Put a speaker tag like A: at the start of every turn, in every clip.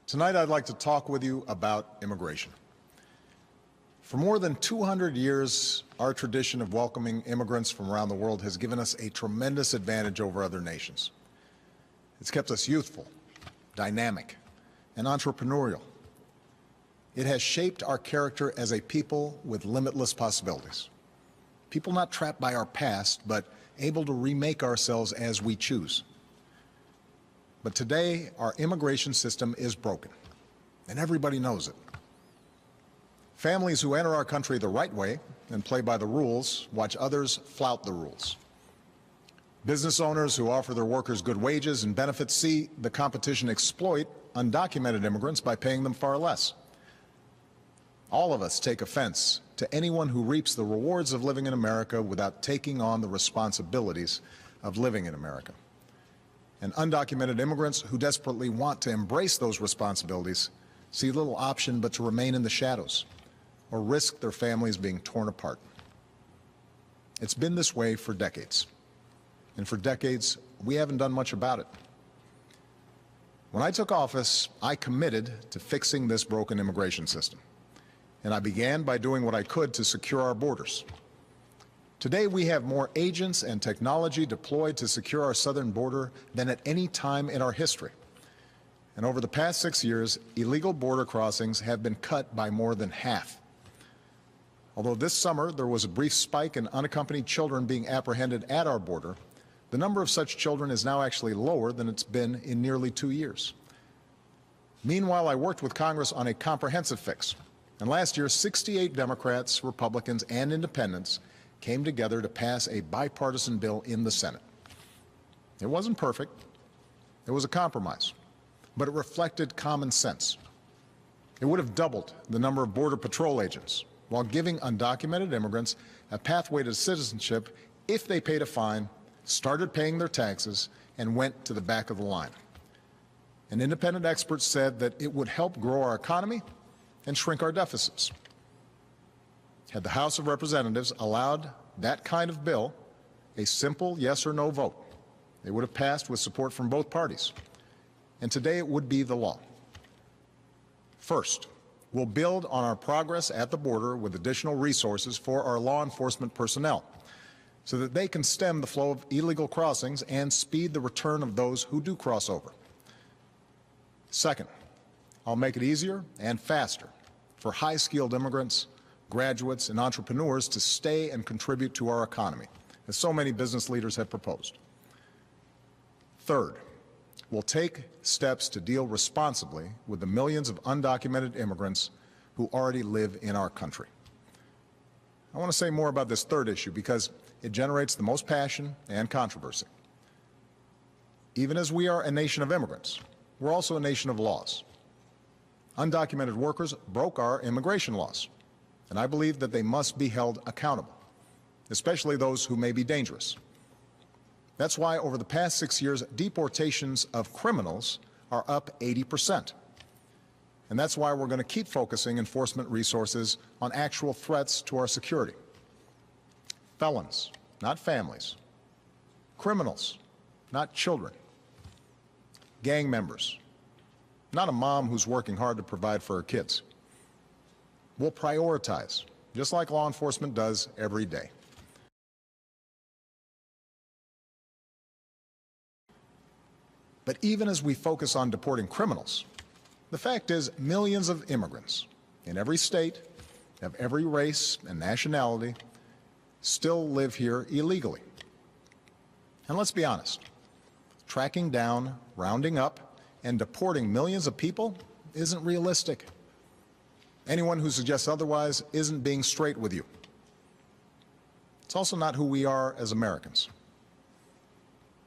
A: Tonight I'd like to talk with you about immigration. For more than 200 years, our tradition of welcoming immigrants from around the world has given us a tremendous advantage over other nations. It's kept us youthful, dynamic, and entrepreneurial. It has shaped our character as a people with limitless possibilities. People not trapped by our past, but able to remake ourselves as we choose. But today, our immigration system is broken, and everybody knows it. Families who enter our country the right way and play by the rules watch others flout the rules. Business owners who offer their workers good wages and benefits see the competition exploit undocumented immigrants by paying them far less. All of us take offense to anyone who reaps the rewards of living in America without taking on the responsibilities of living in America. And undocumented immigrants who desperately want to embrace those responsibilities see little option but to remain in the shadows or risk their families being torn apart. It's been this way for decades. And for decades, we haven't done much about it. When I took office, I committed to fixing this broken immigration system. And I began by doing what I could to secure our borders. Today, we have more agents and technology deployed to secure our southern border than at any time in our history. And over the past 6 years, illegal border crossings have been cut by more than half. Although this summer there was a brief spike in unaccompanied children being apprehended at our border, the number of such children is now actually lower than it's been in nearly 2 years. Meanwhile, I worked with Congress on a comprehensive fix. And last year, 68 Democrats, Republicans, and independents came together to pass a bipartisan bill in the Senate. It wasn't perfect. It was a compromise. But it reflected common sense. It would have doubled the number of Border Patrol agents while giving undocumented immigrants a pathway to citizenship if they paid a fine, started paying their taxes, and went to the back of the line. And independent experts said that it would help grow our economy and shrink our deficits. Had the House of Representatives allowed that kind of bill a simple yes or no vote, it would have passed with support from both parties. And today it would be the law. First, we'll build on our progress at the border with additional resources for our law enforcement personnel so that they can stem the flow of illegal crossings and speed the return of those who do cross over. Second, I'll make it easier and faster for high-skilled immigrants, graduates, and entrepreneurs to stay and contribute to our economy, as so many business leaders have proposed. Third, we'll take steps to deal responsibly with the millions of undocumented immigrants who already live in our country. I want to say more about this third issue because it generates the most passion and controversy. Even as we are a nation of immigrants, we're also a nation of laws. Undocumented workers broke our immigration laws, and I believe that they must be held accountable, especially those who may be dangerous. That's why over the past 6 years, deportations of criminals are up 80%. And that's why we're going to keep focusing enforcement resources on actual threats to our security. Felons, not families. Criminals, not children. Gang members, not a mom who's working hard to provide for her kids. We'll prioritize, just like law enforcement does every day. But even as we focus on deporting criminals, the fact is millions of immigrants in every state, of every race and nationality, still live here illegally. And let's be honest, tracking down, rounding up, and deporting millions of people isn't realistic. Anyone who suggests otherwise isn't being straight with you. It's also not who we are as Americans.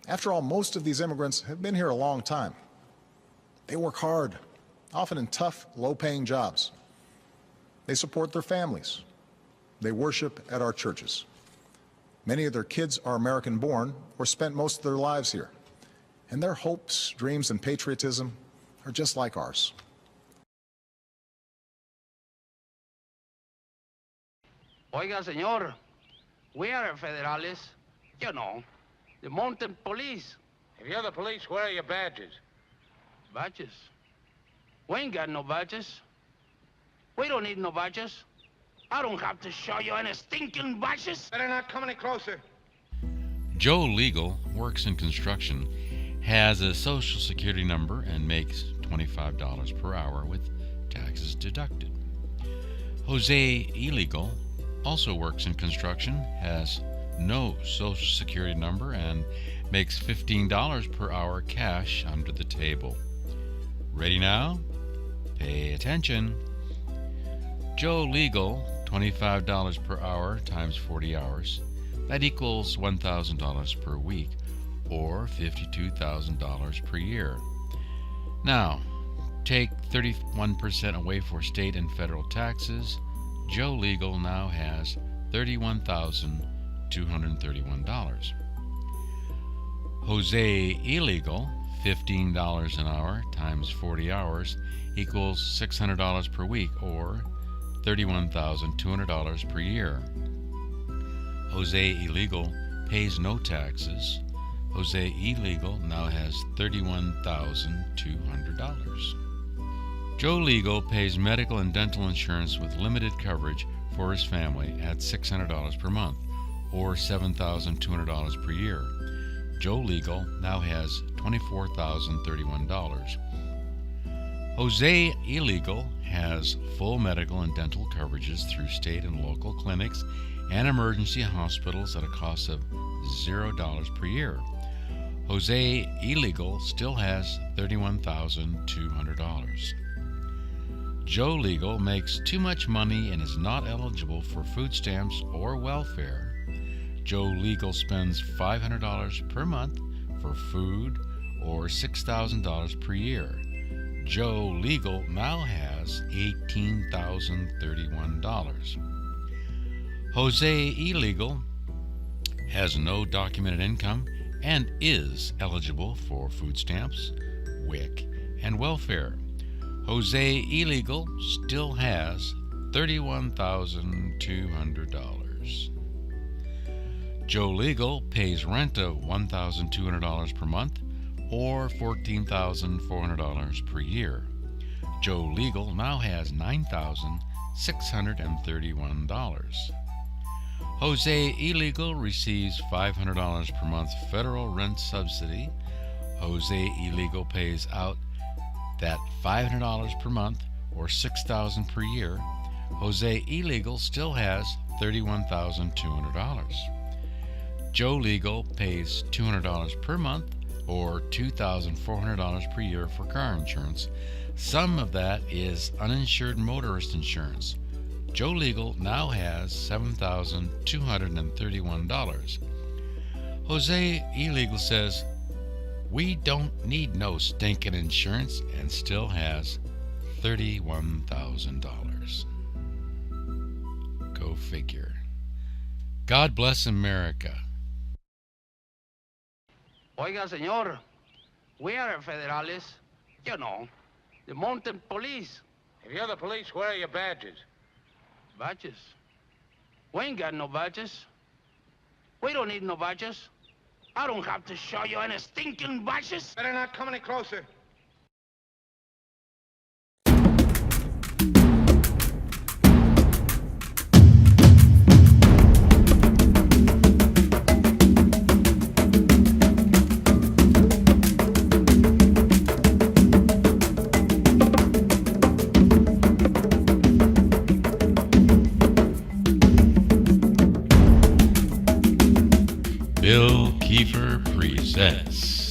A: After all, most of these immigrants have been here a long time. They work hard, often in tough, low-paying jobs. They support their families. They worship at our churches. Many of their kids are American-born or spent most of their lives here. And their hopes, dreams, and patriotism are just like ours.
B: Oiga, señor, we are federales, you know, the mountain police.
C: If you're the police, where are your badges?
B: Badges? We ain't got no badges. We don't need no badges. I don't have to show you any stinking badges.
C: Better not come any closer.
D: Joe Legal works in construction, has a social security number, and makes $25 per hour with taxes deducted. Jose Illegal also works in construction, has no social security number, and makes $15 per hour cash under the table. Ready now? Pay attention. Joe Legal, $25 per hour times 40 hours. That equals $1,000 per week, or $52,000 per year. Now, take 31% away for state and federal taxes. Joe Legal now has $31,231. Jose Illegal, $15 an hour times 40 hours equals $600 per week, or $31,200 per year. Jose Illegal pays no taxes. Jose Illegal now has $31,200. Joe Legal pays medical and dental insurance with limited coverage for his family at $600 per month, or $7,200 per year. Joe Legal now has $24,031. Jose Illegal has full medical and dental coverages through state and local clinics and emergency hospitals at a cost of $0 per year. Jose Illegal still has $31,200. Joe Legal makes too much money and is not eligible for food stamps or welfare. Joe Legal spends $500 per month for food, or $6,000 per year. Joe Legal now has $18,031. Jose Illegal has no documented income and is eligible for food stamps, WIC, and welfare. Jose Illegal still has $31,200. Joe Legal pays rent of $1,200 per month, or $14,400 per year. Joe Legal now has $9,631. Jose Illegal receives $500 per month federal rent subsidy. Jose Illegal pays out that $500 per month, or $6,000 per year. Jose Illegal still has $31,200. Joe Legal pays $200 per month, or $2,400 per year for car insurance. Some of that is uninsured motorist insurance. Joe Legal now has $7,231. Jose Illegal says, "We don't need no stinking insurance," and still has $31,000. Go figure. God bless America.
B: Oiga, señor, we are federales. You know, the mountain police.
C: If you're the police, where are your badges?
B: Badges? We ain't got no badges. We don't need no badges. I don't have to show you any stinking badges.
C: Better not come any closer.
D: Bill Kiefer presents